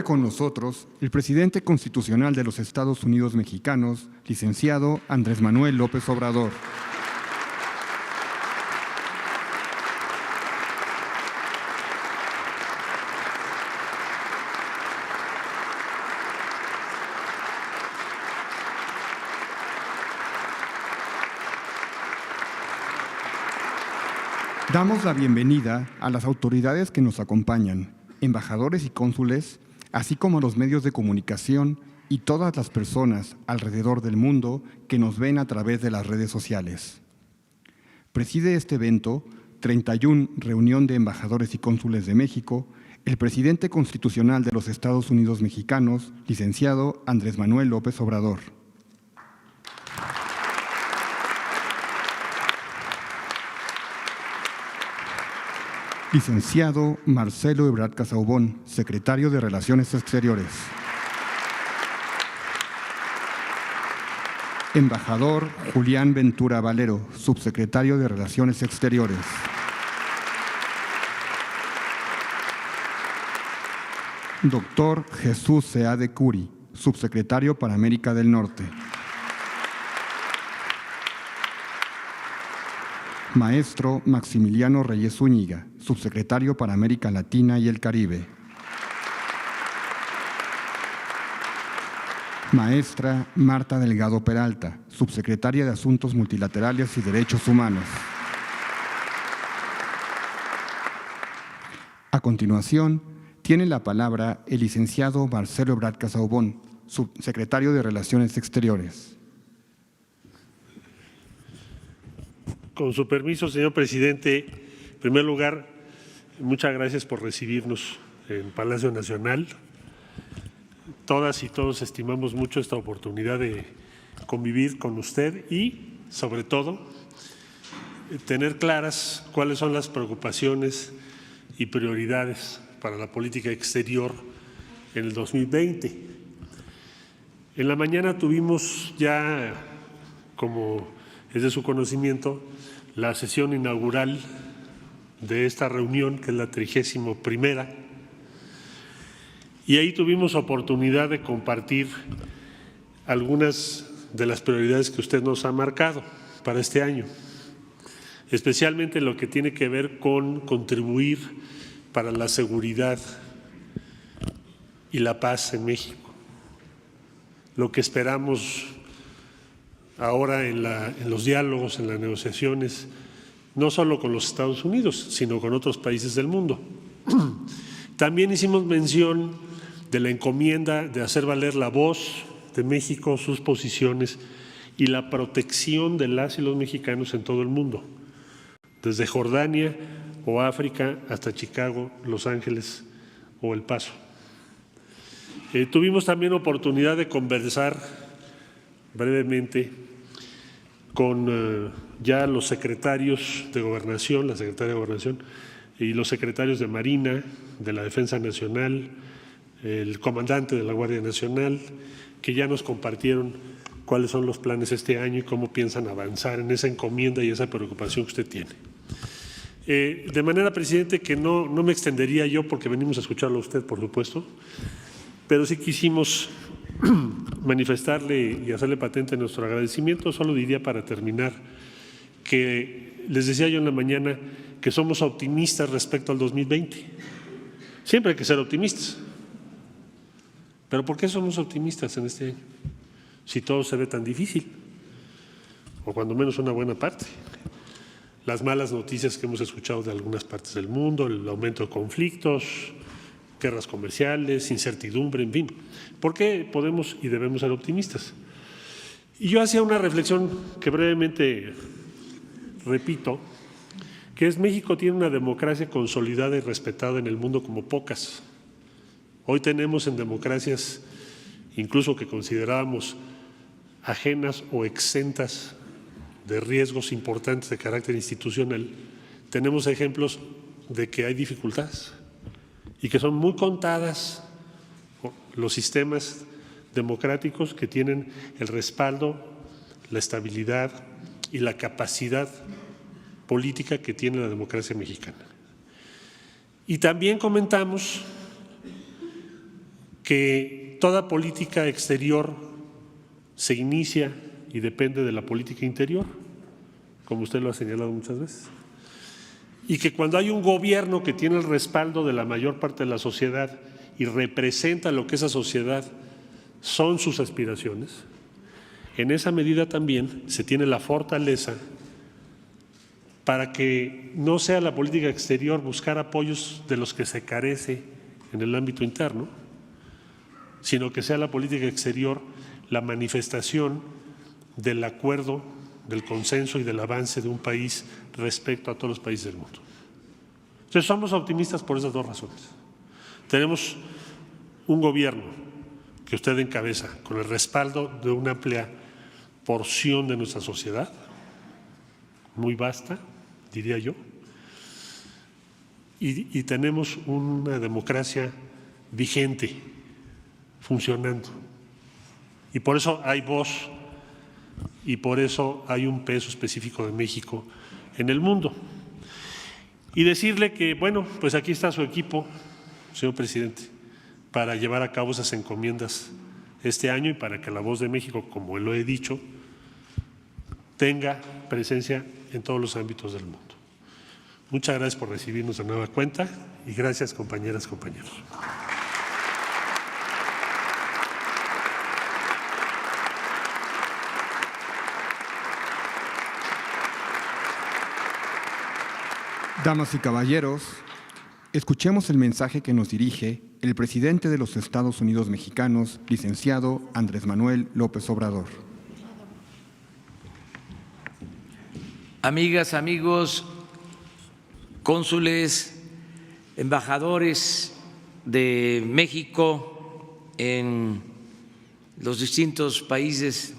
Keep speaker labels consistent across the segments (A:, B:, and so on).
A: Con nosotros el presidente constitucional de los Estados Unidos mexicanos, licenciado Andrés Manuel López Obrador. Damos la bienvenida a las autoridades que nos acompañan, embajadores y cónsules, así como a los medios de comunicación y todas las personas alrededor del mundo que nos ven a través de las redes sociales. Preside este evento, 31 Reunión de Embajadores y Cónsules de México, el presidente constitucional de los Estados Unidos mexicanos, licenciado Andrés Manuel López Obrador. Licenciado Marcelo Ebrard Casaubon, secretario de Relaciones Exteriores. Embajador Julián Ventura Valero, subsecretario de Relaciones Exteriores. Doctor Jesús Seade Curi, subsecretario para América del Norte. Maestro Maximiliano Reyes Zúñiga, subsecretario para América Latina y el Caribe. Maestra Marta Delgado Peralta, subsecretaria de Asuntos Multilaterales y Derechos Humanos. A continuación, tiene la palabra el licenciado Marcelo Ebrard Casaubon, subsecretario de Relaciones Exteriores.
B: Con su permiso, señor presidente, en primer lugar, muchas gracias por recibirnos en Palacio Nacional. Todas y todos estimamos mucho esta oportunidad de convivir con usted y, sobre todo, tener claras cuáles son las preocupaciones y prioridades para la política exterior en el 2020. En la mañana tuvimos ya, como es de su conocimiento, la sesión inaugural de esta reunión, que es la 31ª, y ahí tuvimos oportunidad de compartir algunas de las prioridades que usted nos ha marcado para este año, especialmente lo que tiene que ver con contribuir para la seguridad y la paz en México. Lo que esperamos ahora en los diálogos, en las negociaciones, no solo con los Estados Unidos, sino con otros países del mundo. También hicimos mención de la encomienda de hacer valer la voz de México, sus posiciones y la protección de las y los mexicanos en todo el mundo, desde Jordania o África hasta Chicago, Los Ángeles o El Paso. Tuvimos también oportunidad de conversar brevemente con ya los secretarios de Gobernación, la secretaria de Gobernación y los secretarios de Marina, de la Defensa Nacional, el comandante de la Guardia Nacional, que ya nos compartieron cuáles son los planes este año y cómo piensan avanzar en esa encomienda y esa preocupación que usted tiene. De manera, presidente, que no me extendería yo porque venimos a escucharlo a usted, por supuesto, pero sí quisimos manifestarle y hacerle patente nuestro agradecimiento. Solo diría para terminar que les decía yo en la mañana que somos optimistas respecto al 2020. Siempre hay que ser optimistas. ¿Pero por qué somos optimistas en este año? Si todo se ve tan difícil, o cuando menos una buena parte. Las malas noticias que hemos escuchado de algunas partes del mundo, el aumento de conflictos, guerras comerciales, incertidumbre, en fin. ¿Por qué podemos y debemos ser optimistas? Y yo hacía una reflexión que brevemente repito, que es: México tiene una democracia consolidada y respetada en el mundo como pocas. Hoy tenemos en democracias, incluso que considerábamos ajenas o exentas de riesgos importantes de carácter institucional, tenemos ejemplos de que hay dificultades y que son muy contadas los sistemas democráticos que tienen el respaldo, la estabilidad y la capacidad política que tiene la democracia mexicana. Y también comentamos que toda política exterior se inicia y depende de la política interior, como usted lo ha señalado muchas veces, y que cuando hay un gobierno que tiene el respaldo de la mayor parte de la sociedad y representa lo que esa sociedad son sus aspiraciones, en esa medida también se tiene la fortaleza para que no sea la política exterior buscar apoyos de los que se carece en el ámbito interno, sino que sea la política exterior la manifestación del acuerdo, del consenso y del avance de un país respecto a todos los países del mundo. Entonces somos optimistas por esas dos razones. Tenemos un gobierno que usted encabeza con el respaldo de una amplia porción de nuestra sociedad, muy vasta, diría yo, y tenemos una democracia vigente, funcionando. Y por eso hay voz y por eso hay un peso específico de México en el mundo. Y decirle que, bueno, pues aquí está su equipo, señor presidente, para llevar a cabo esas encomiendas este año y para que la voz de México, como lo he dicho, tenga presencia en todos los ámbitos del mundo. Muchas gracias por recibirnos de nueva cuenta y gracias, compañeras, compañeros.
A: Damas y caballeros, escuchemos el mensaje que nos dirige el presidente de los Estados Unidos mexicanos, licenciado Andrés Manuel López Obrador.
C: Amigas, amigos, cónsules, embajadores de México en los distintos países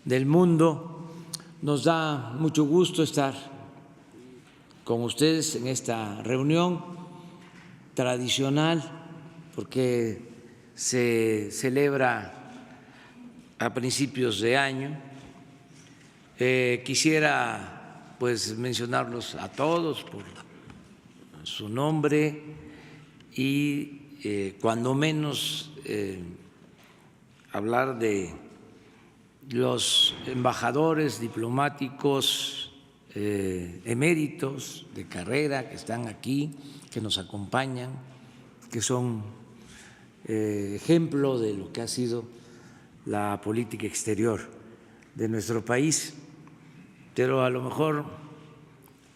C: del mundo, nos da mucho gusto estar con ustedes en esta reunión tradicional, porque se celebra a principios de año. Quisiera pues mencionarlos a todos por su nombre y cuando menos hablar de los embajadores diplomáticos eméritos de carrera que están aquí, que nos acompañan, que son ejemplo de lo que ha sido la política exterior de nuestro país. Pero a lo mejor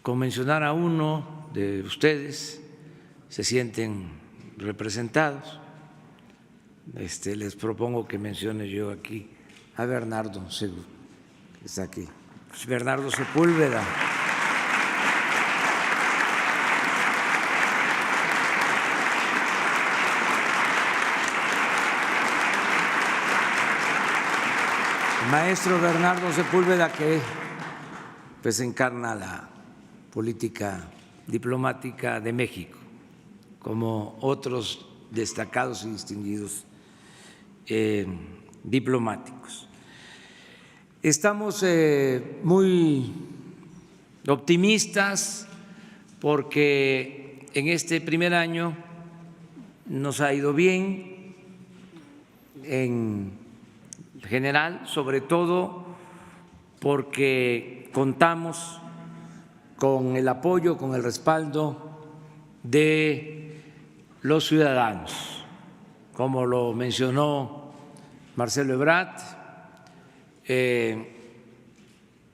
C: con mencionar a uno de ustedes se sienten representados. Les propongo que mencione yo aquí a Bernardo Seguro, que está aquí. Bernardo Sepúlveda. El maestro Bernardo Sepúlveda, que pues encarna la política diplomática de México, como otros destacados y distinguidos diplomáticos. Estamos muy optimistas porque en este primer año nos ha ido bien en general, sobre todo porque contamos con el apoyo, con el respaldo de los ciudadanos, como lo mencionó Marcelo Ebrard.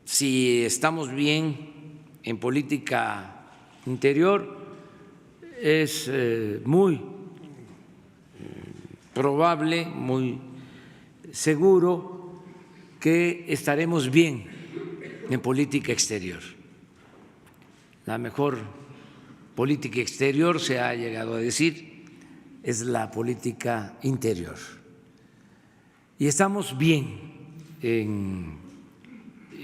C: Si estamos bien en política interior, es muy probable, muy seguro que estaremos bien en política exterior. La mejor política exterior, se ha llegado a decir, es la política interior. Y estamos bien en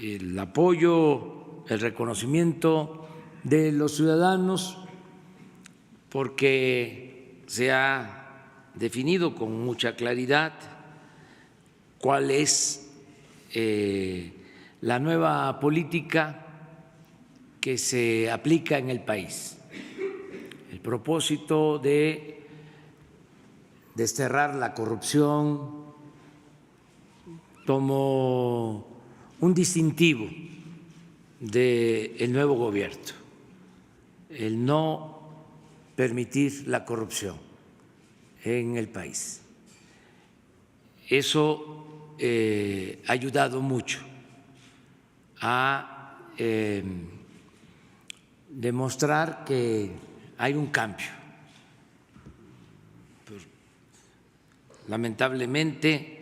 C: el apoyo, el reconocimiento de los ciudadanos, porque se ha definido con mucha claridad cuál es la nueva política que se aplica en el país. El propósito de desterrar la corrupción como un distintivo del nuevo gobierno, el no permitir la corrupción en el país. Eso ha ayudado mucho a demostrar que hay un cambio. Lamentablemente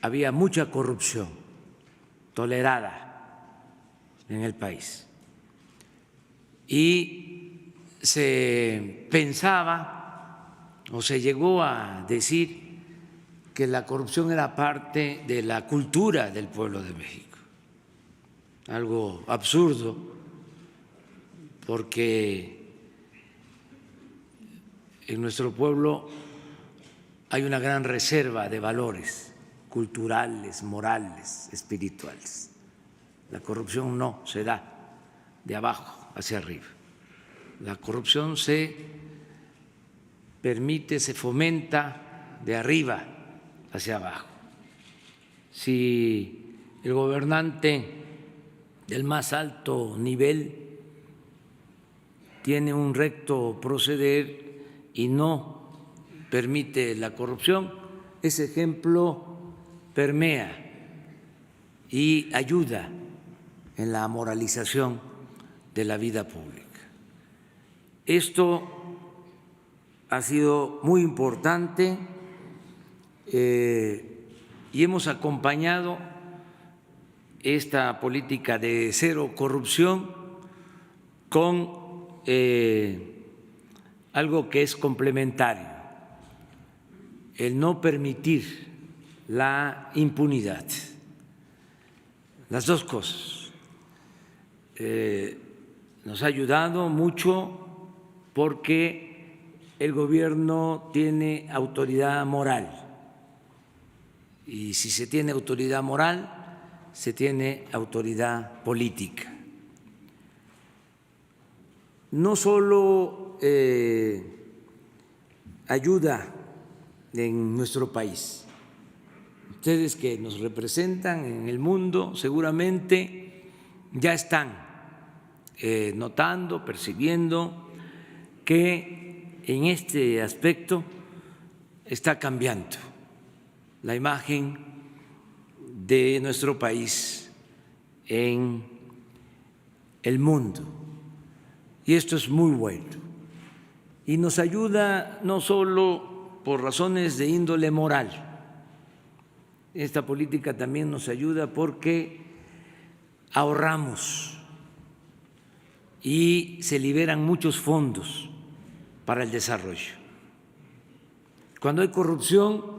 C: había mucha corrupción tolerada en el país y se pensaba o se llegó a decir que la corrupción era parte de la cultura del pueblo de México, algo absurdo, porque en nuestro pueblo hay una gran reserva de valores culturales, morales, espirituales. La corrupción no se da de abajo hacia arriba. La corrupción se permite, se fomenta de arriba hacia abajo. Si el gobernante del más alto nivel tiene un recto proceder y no permite la corrupción, ese ejemplo permea y ayuda en la moralización de la vida pública. Esto ha sido muy importante y hemos acompañado esta política de cero corrupción con algo que es complementario, el no permitir la impunidad. Las dos cosas. Nos ha ayudado mucho porque el gobierno tiene autoridad moral y si se tiene autoridad moral, se tiene autoridad política. No solo ayuda en nuestro país. Ustedes que nos representan en el mundo seguramente ya están notando, percibiendo que en este aspecto está cambiando la imagen de nuestro país en el mundo. Y esto es muy bueno. Y nos ayuda no solo por razones de índole moral, esta política también nos ayuda porque ahorramos y se liberan muchos fondos para el desarrollo. Cuando hay corrupción,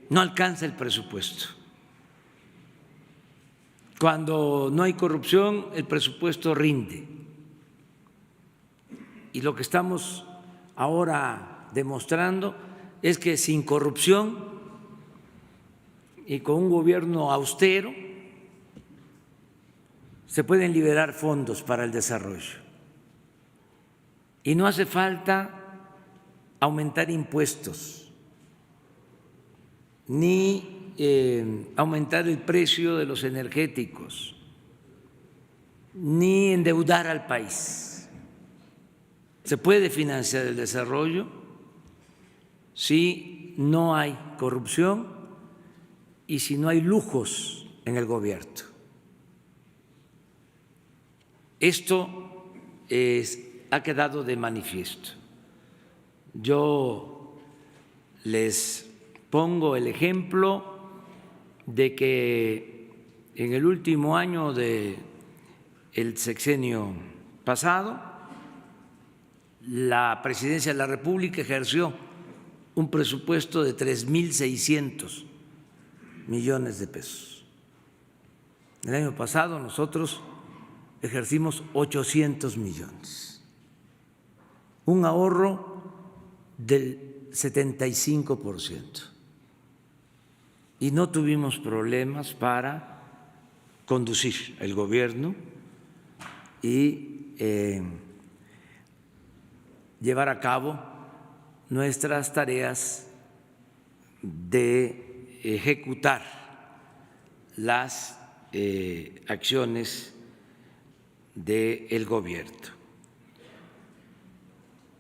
C: no alcanza el presupuesto. Cuando no hay corrupción, el presupuesto rinde. Y lo que estamos ahora demostrando es que sin corrupción y con un gobierno austero se pueden liberar fondos para el desarrollo. Y no hace falta aumentar impuestos ni aumentar el precio de los energéticos, ni endeudar al país. Se puede financiar el desarrollo si no hay corrupción y si no hay lujos en el gobierno. Esto ha quedado de manifiesto. Yo les pongo el ejemplo de que en el último año del sexenio pasado, la Presidencia de la República ejerció un presupuesto de 3.600 millones de pesos. El año pasado nosotros ejercimos 800 millones, un ahorro del 75%. Y no tuvimos problemas para conducir el gobierno y llevar a cabo nuestras tareas de ejecutar las acciones del gobierno.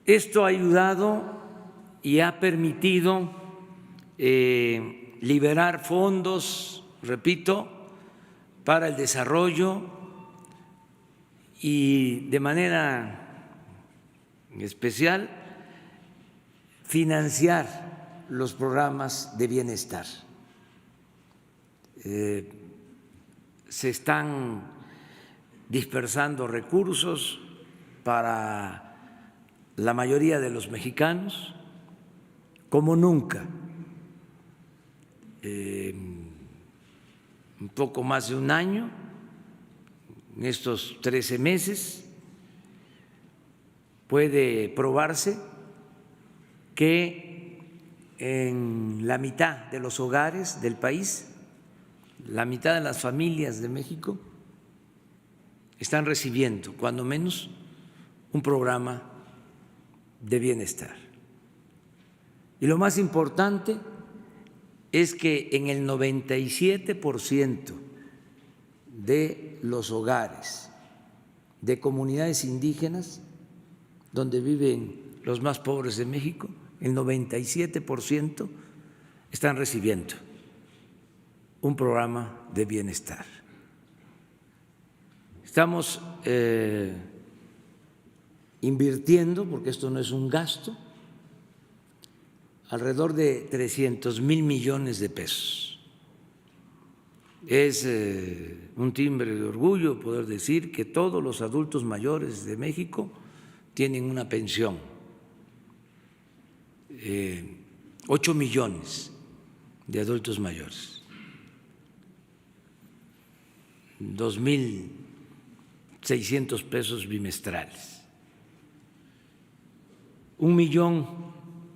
C: Esto ha ayudado y ha permitido liberar fondos, repito, para el desarrollo y de manera especial financiar los programas de bienestar. Se están dispersando recursos para la mayoría de los mexicanos como nunca. Un poco más de un año, en estos 13 meses, puede probarse que en la mitad de los hogares del país, la mitad de las familias de México están recibiendo, cuando menos, un programa de bienestar. Y lo más importante es que en el 97% de los hogares de comunidades indígenas, donde viven los más pobres de México, el 97% están recibiendo un programa de bienestar. Estamos invirtiendo, porque esto no es un gasto, alrededor de 300,000 millones de pesos. Es un timbre de orgullo poder decir que todos los adultos mayores de México tienen una pensión. 8 millones de adultos mayores, 2,600 pesos bimestrales, 1 millón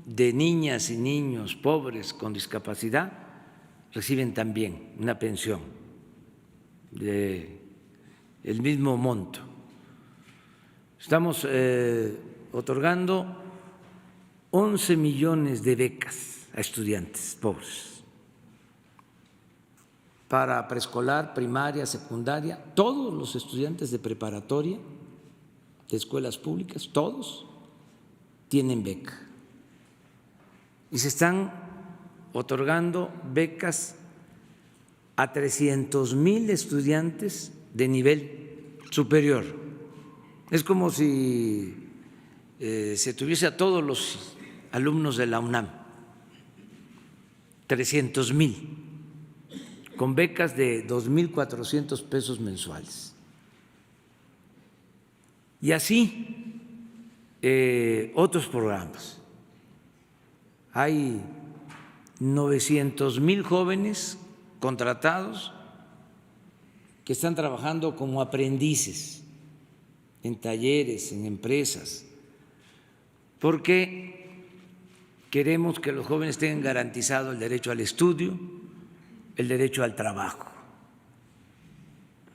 C: de niñas y niños pobres con discapacidad reciben también una pensión del mismo monto. Estamos otorgando 11 millones de becas a estudiantes pobres para preescolar, primaria, secundaria. Todos los estudiantes de preparatoria, de escuelas públicas, todos tienen beca. Y se están otorgando becas a 300,000 estudiantes de nivel superior. Es como si se tuviese a todos los alumnos de la UNAM, 300,000, con becas de 2,400 pesos mensuales. Y así otros programas. Hay 900,000 jóvenes contratados que están trabajando como aprendices en talleres, en empresas, porque queremos que los jóvenes tengan garantizado el derecho al estudio, el derecho al trabajo.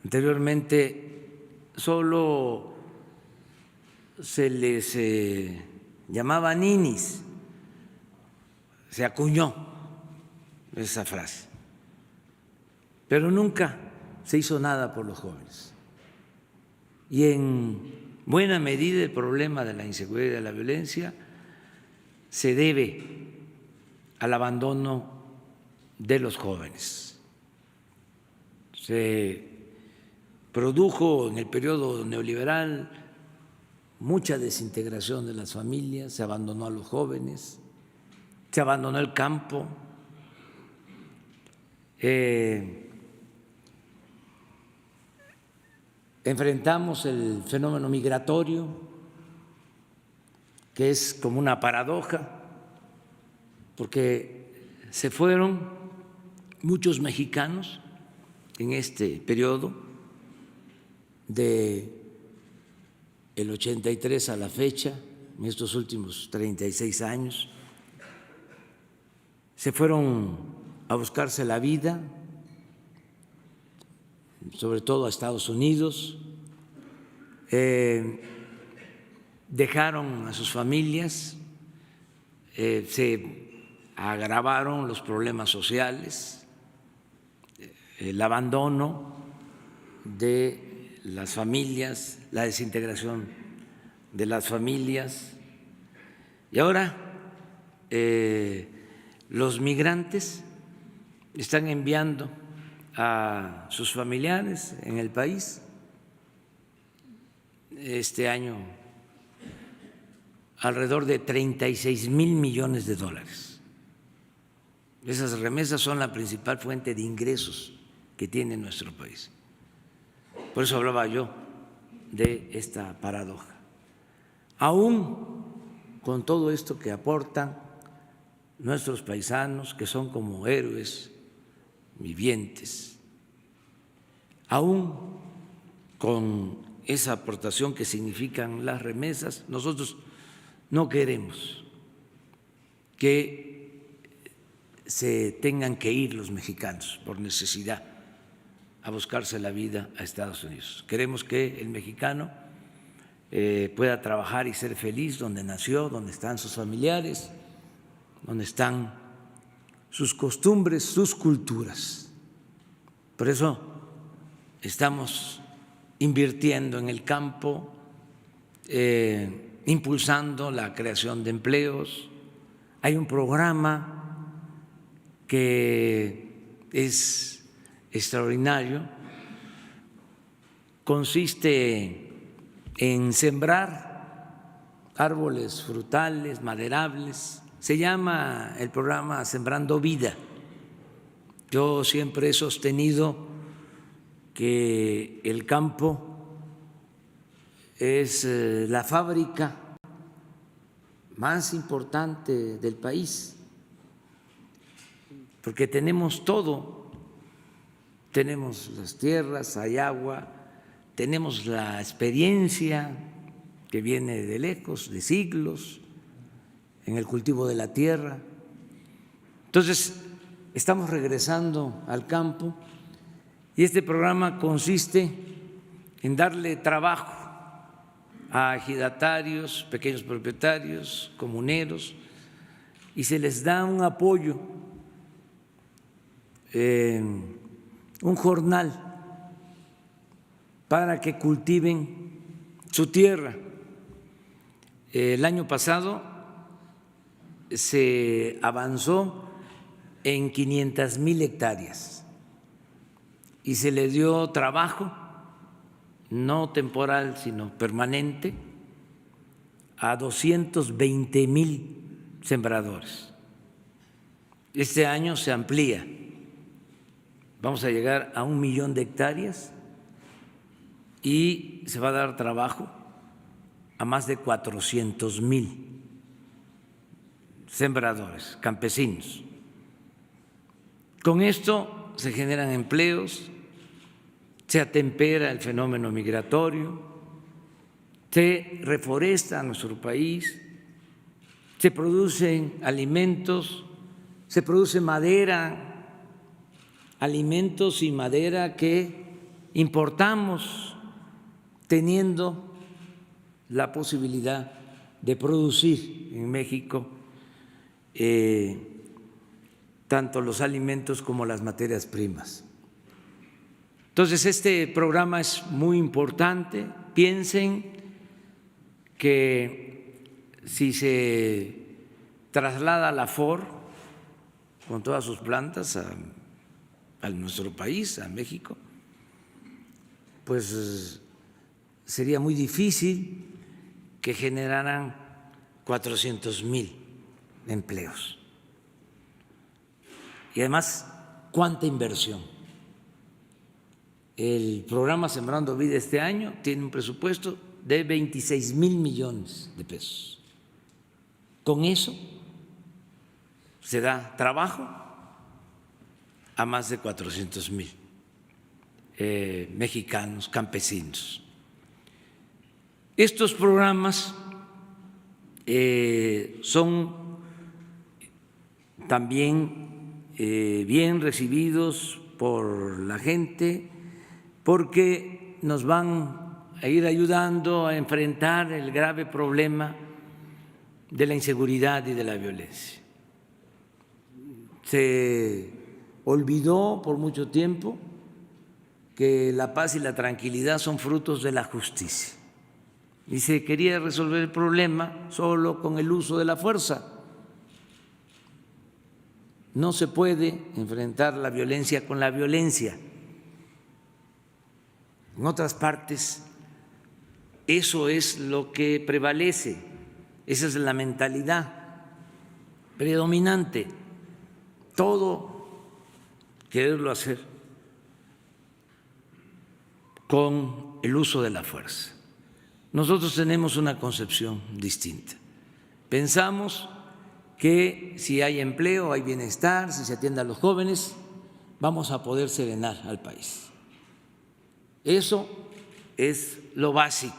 C: Anteriormente solo se les llamaba ninis, se acuñó esa frase, pero nunca se hizo nada por los jóvenes. Y en buena medida el problema de la inseguridad y de la violencia se debe al abandono de los jóvenes. Se produjo en el periodo neoliberal mucha desintegración de las familias, se abandonó a los jóvenes, se abandonó el campo, enfrentamos el fenómeno migratorio, que es como una paradoja, porque se fueron muchos mexicanos en este periodo, de el 83 a la fecha, en estos últimos 36 años, se fueron a buscarse la vida, sobre todo a Estados Unidos, dejaron a sus familias, se agravaron los problemas sociales, el abandono de las familias, la desintegración de las familias. Y ahora los migrantes están enviando a sus familiares en el país. Este año alrededor de 36,000 millones de dólares. Esas remesas son la principal fuente de ingresos que tiene nuestro país. Por eso hablaba yo de esta paradoja. Aún con todo esto que aportan nuestros paisanos, que son como héroes vivientes, aún con esa aportación que significan las remesas, nosotros no queremos que se tengan que ir los mexicanos por necesidad a buscarse la vida a Estados Unidos. Queremos que el mexicano pueda trabajar y ser feliz donde nació, donde están sus familiares, donde están sus costumbres, sus culturas. Por eso estamos invirtiendo en el campo, impulsando la creación de empleos. Hay un programa que es extraordinario, consiste en sembrar árboles frutales, maderables. Se llama el programa Sembrando Vida. Yo siempre he sostenido que el campo es la fábrica más importante del país, porque tenemos todo, tenemos las tierras, hay agua, tenemos la experiencia que viene de lejos, de siglos, en el cultivo de la tierra. Entonces, estamos regresando al campo y este programa consiste en darle trabajo a ejidatarios, pequeños propietarios, comuneros, y se les da un apoyo, un jornal para que cultiven su tierra. El año pasado se avanzó en 500,000 hectáreas y se le dio trabajo, no temporal, sino permanente, a 220,000 sembradores. Este año se amplía, vamos a llegar a 1,000,000 de hectáreas y se va a dar trabajo a más de 400,000 sembradores, campesinos. Con esto se generan empleos, se atempera el fenómeno migratorio, se reforesta nuestro país, se producen alimentos, se produce madera, alimentos y madera que importamos, teniendo la posibilidad de producir en México tanto los alimentos como las materias primas. Entonces, este programa es muy importante. Piensen que si se traslada la FOR con todas sus plantas a nuestro país, a México, pues sería muy difícil que generaran 400,000 empleos. Y además, ¿cuánta inversión? El programa Sembrando Vida este año tiene un presupuesto de 26,000 millones de pesos. Con eso se da trabajo a más de 400,000 mexicanos, campesinos. Estos programas son también bien recibidos por la gente porque nos van a ir ayudando a enfrentar el grave problema de la inseguridad y de la violencia. Se olvidó por mucho tiempo que la paz y la tranquilidad son frutos de la justicia y se quería resolver el problema solo con el uso de la fuerza. No se puede enfrentar la violencia con la violencia. En otras partes, eso es lo que prevalece, esa es la mentalidad predominante. Todo quererlo hacer con el uso de la fuerza. Nosotros tenemos una concepción distinta. Pensamos que si hay empleo, hay bienestar, si se atiende a los jóvenes, vamos a poder serenar al país. Eso es lo básico.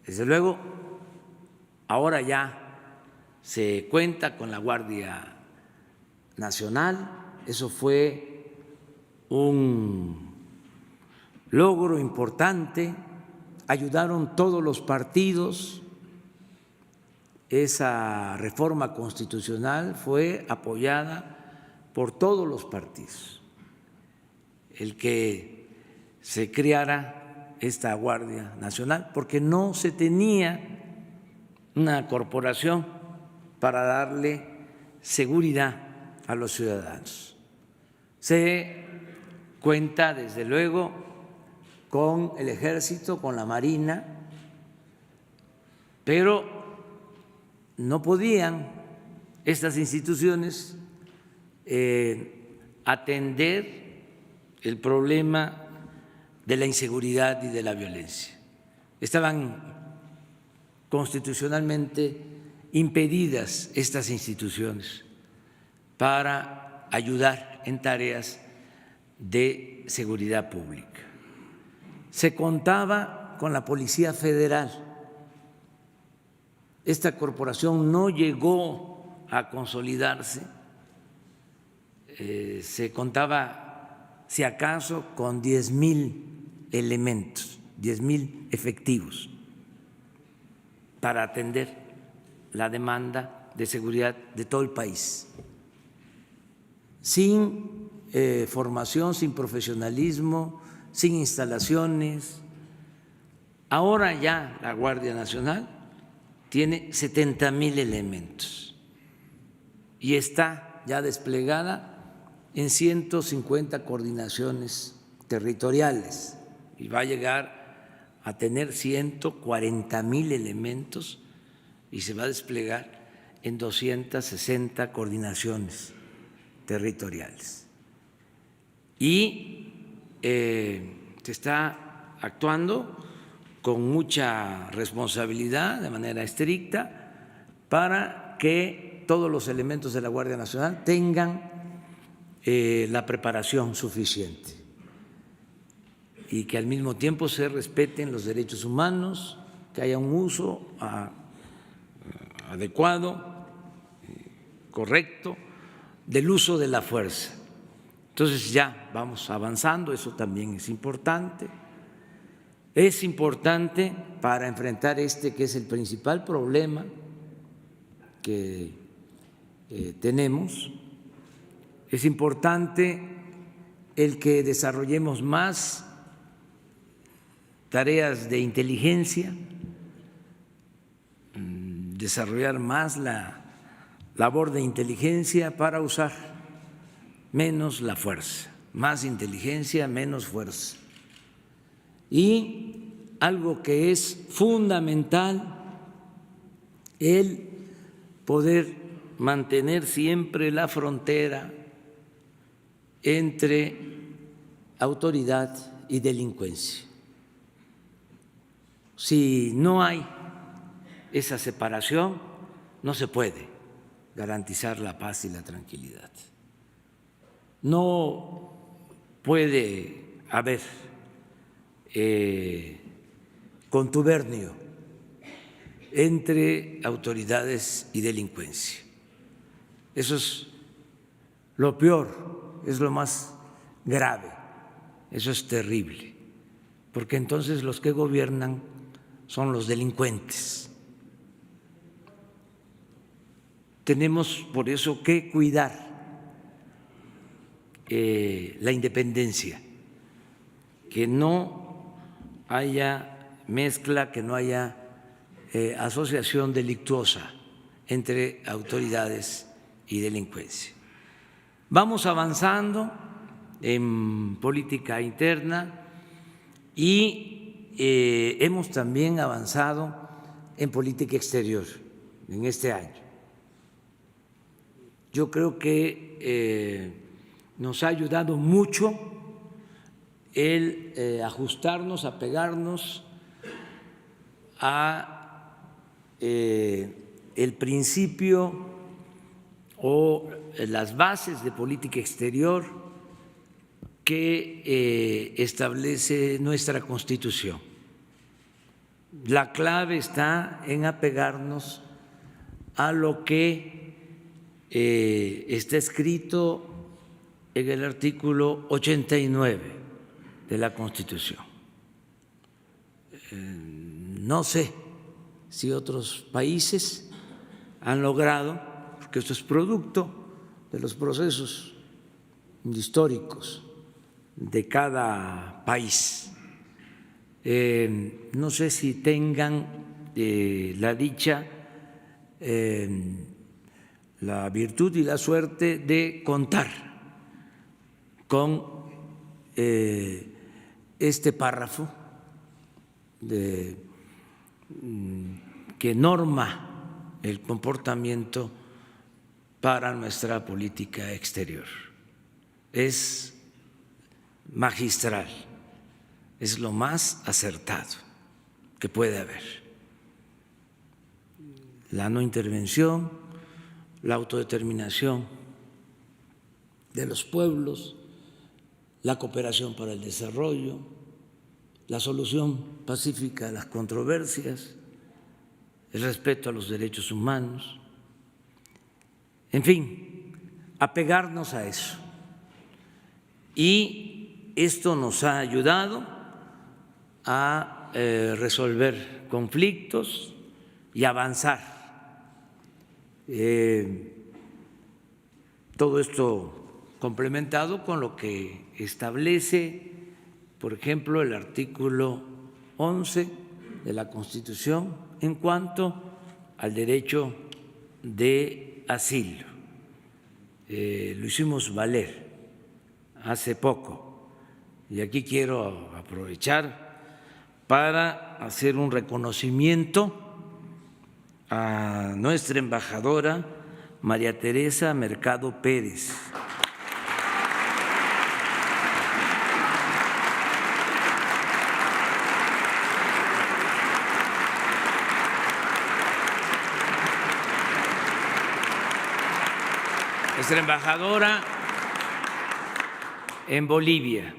C: Desde luego, ahora ya se cuenta con la Guardia Nacional, eso fue un logro importante, ayudaron todos los partidos, esa reforma constitucional fue apoyada por todos los partidos, el que se creara esta Guardia Nacional, porque no se tenía una corporación para darle seguridad a los ciudadanos. Se cuenta, desde luego, con el Ejército, con la Marina, pero no podían estas instituciones atender el problema de la inseguridad y de la violencia. Estaban constitucionalmente impedidas estas instituciones para ayudar en tareas de seguridad pública. Se contaba con la Policía Federal. Esta corporación no llegó a consolidarse, se contaba, si acaso, con 10,000 elementos, 10,000 efectivos para atender la demanda de seguridad de todo el país, sin formación, sin profesionalismo, sin instalaciones. Ahora ya la Guardia Nacional tiene 70,000 elementos y está ya desplegada en 150 coordinaciones territoriales y va a llegar a tener 140,000 elementos y se va a desplegar en 260 coordinaciones territoriales. Y se está actuando con mucha responsabilidad, de manera estricta, para que todos los elementos de la Guardia Nacional tengan la preparación suficiente y que al mismo tiempo se respeten los derechos humanos, que haya un uso adecuado, correcto, del uso de la fuerza. Entonces ya vamos avanzando, eso también es importante. Es importante para enfrentar este que es el principal problema que tenemos. Es importante el que desarrollemos más tareas de inteligencia, desarrollar más la labor de inteligencia para usar menos la fuerza, más inteligencia, menos fuerza. Y algo que es fundamental, el poder mantener siempre la frontera entre autoridad y delincuencia. Si no hay esa separación, no se puede garantizar la paz y la tranquilidad. No puede haber contubernio entre autoridades y delincuencia. Eso es lo peor, es lo más grave, eso es terrible. porque entonces los que gobiernan son los delincuentes. Tenemos por eso que cuidar la independencia, que no haya mezcla, que no haya asociación delictuosa entre autoridades y delincuencia. Vamos avanzando en política interna y hemos también avanzado en política exterior en este año. Yo creo que nos ha ayudado mucho el ajustarnos, apegarnos a el principio o las bases de política exterior que establece nuestra Constitución. La clave está en apegarnos a lo que está escrito en el artículo 89 de la Constitución. No sé si otros países han logrado, porque esto es producto de los procesos históricos de cada país. No sé si tengan la dicha, la virtud y la suerte de contar con este párrafo que norma el comportamiento para nuestra política exterior. Es magistral, es lo más acertado que puede haber. La no intervención, la autodeterminación de los pueblos, la cooperación para el desarrollo, la solución pacífica de las controversias, el respeto a los derechos humanos, en fin, apegarnos a eso. Y esto nos ha ayudado a resolver conflictos y avanzar. Todo esto complementado con lo que establece, por ejemplo, el artículo 11 de la Constitución en cuanto al derecho de asilo. Lo hicimos valer hace poco y aquí quiero aprovechar para hacer un reconocimiento a nuestra embajadora María Teresa Mercado Pérez. Nuestra embajadora en Bolivia,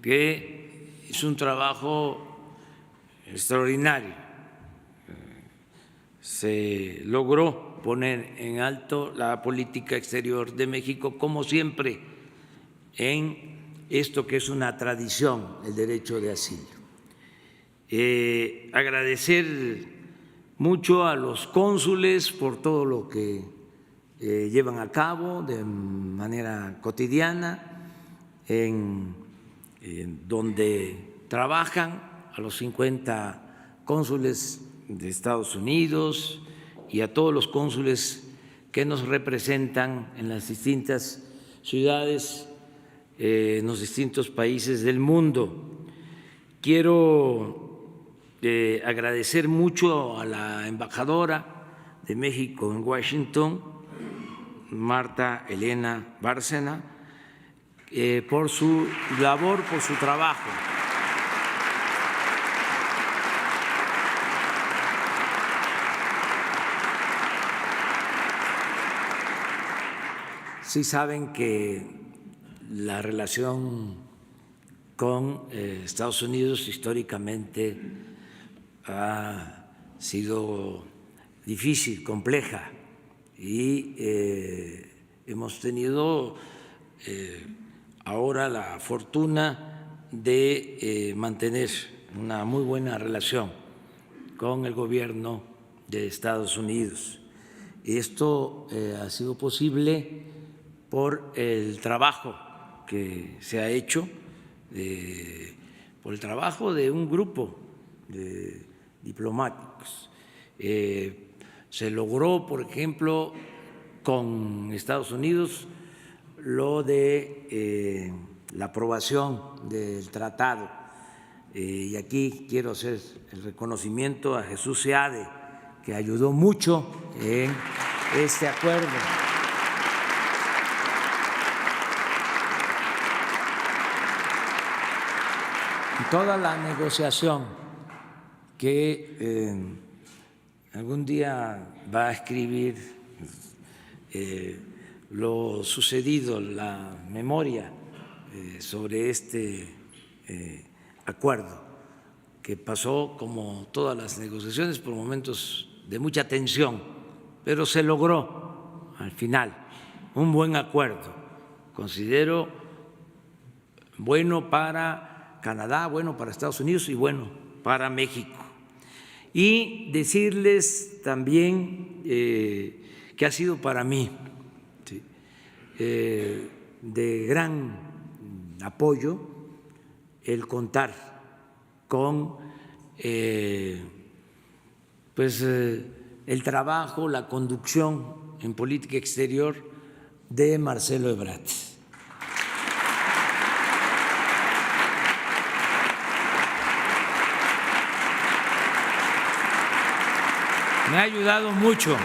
C: que hizo un trabajo extraordinario. Se logró poner en alto la política exterior de México, como siempre, en esto que es una tradición, el derecho de asilo. Agradecer mucho a los cónsules por todo lo que llevan a cabo de manera cotidiana en donde trabajan, a los 50 cónsules de Estados Unidos y a todos los cónsules que nos representan en las distintas ciudades, en los distintos países del mundo. Quiero agradecer mucho a la embajadora de México en Washington, Marta Elena Bárcena, por su labor, por su trabajo. Sí saben que la relación con Estados Unidos históricamente ha sido difícil, compleja, y hemos tenido ahora la fortuna de mantener una muy buena relación con el gobierno de Estados Unidos. Esto ha sido posible por el trabajo que se ha hecho, por el trabajo de un grupo de diplomáticos. Se logró, por ejemplo, con Estados Unidos lo de la aprobación del tratado. Y aquí quiero hacer el reconocimiento a Jesús Seade, que ayudó mucho en este acuerdo. Y toda la negociación que algún día va a escribir lo sucedido, la memoria sobre este acuerdo, que pasó, como todas las negociaciones, por momentos de mucha tensión, pero se logró al final un buen acuerdo. Considero bueno para Canadá, bueno para Estados Unidos y bueno para México. Y decirles también que ha sido para mí de gran apoyo el contar con el trabajo, la conducción en política exterior de Marcelo Ebrard. Me ha ayudado mucho.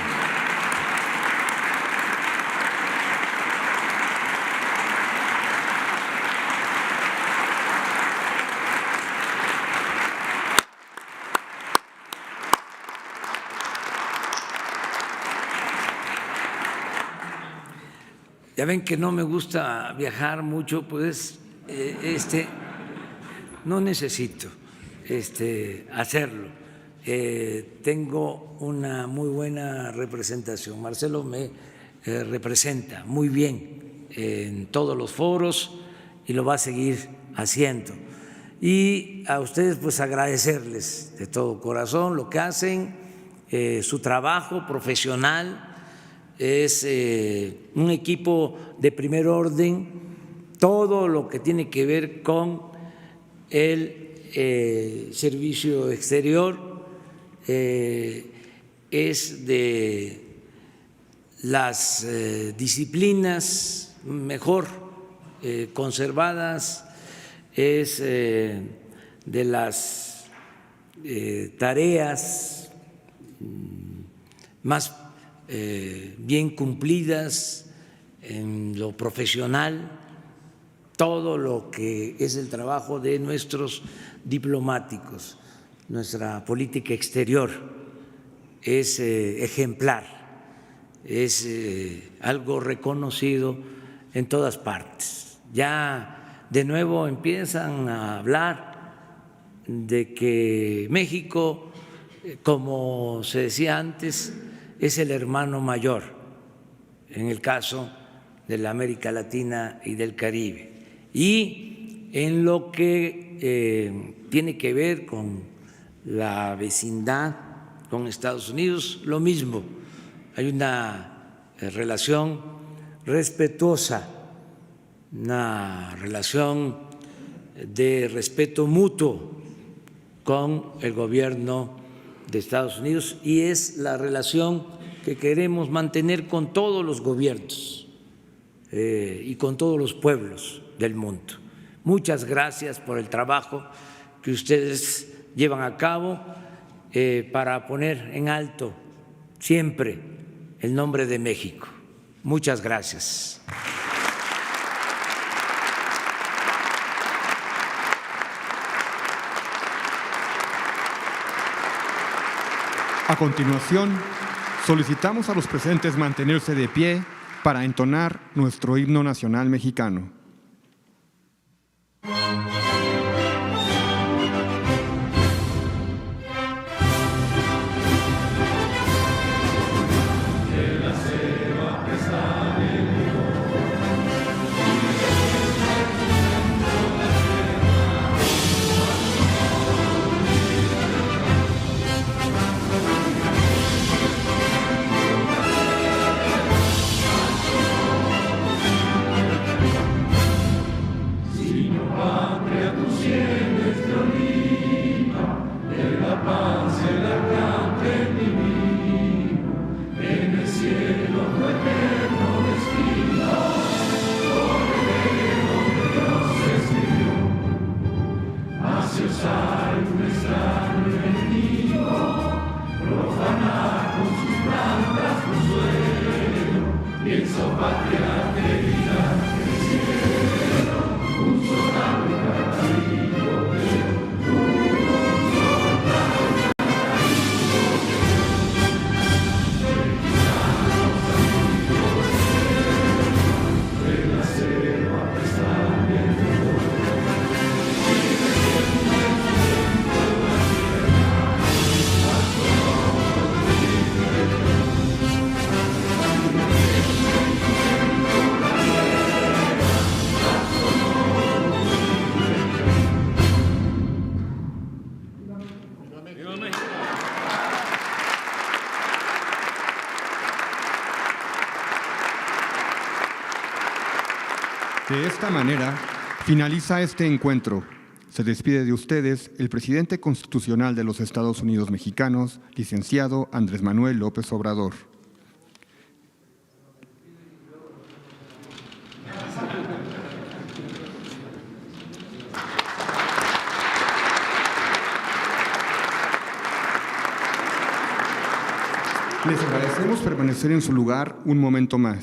C: Ya ven que no me gusta viajar mucho, pues no necesito hacerlo. Tengo una muy buena representación. Marcelo me representa muy bien en todos los foros y lo va a seguir haciendo. Y a ustedes pues agradecerles de todo corazón lo que hacen, su trabajo profesional. Es un equipo de primer orden, todo lo que tiene que ver con el servicio exterior es de las disciplinas mejor conservadas, es de las tareas más bien cumplidas en lo profesional, todo lo que es el trabajo de nuestros diplomáticos. Nuestra política exterior es ejemplar, es algo reconocido en todas partes. Ya de nuevo empiezan a hablar de que México, como se decía antes, es el hermano mayor en el caso de la América Latina y del Caribe. Y en lo que tiene que ver con la vecindad con Estados Unidos, lo mismo. Hay una relación respetuosa, una relación de respeto mutuo con el gobierno de Estados Unidos, y es la relación que queremos mantener con todos los gobiernos y con todos los pueblos del mundo. Muchas gracias por el trabajo que ustedes llevan a cabo para poner en alto siempre el nombre de México. Muchas gracias.
A: A continuación, solicitamos a los presentes mantenerse de pie para entonar nuestro himno nacional mexicano. De esta manera, finaliza este encuentro. Se despide de ustedes el presidente constitucional de los Estados Unidos mexicanos, licenciado Andrés Manuel López Obrador. Les agradecemos permanecer en su lugar un momento más.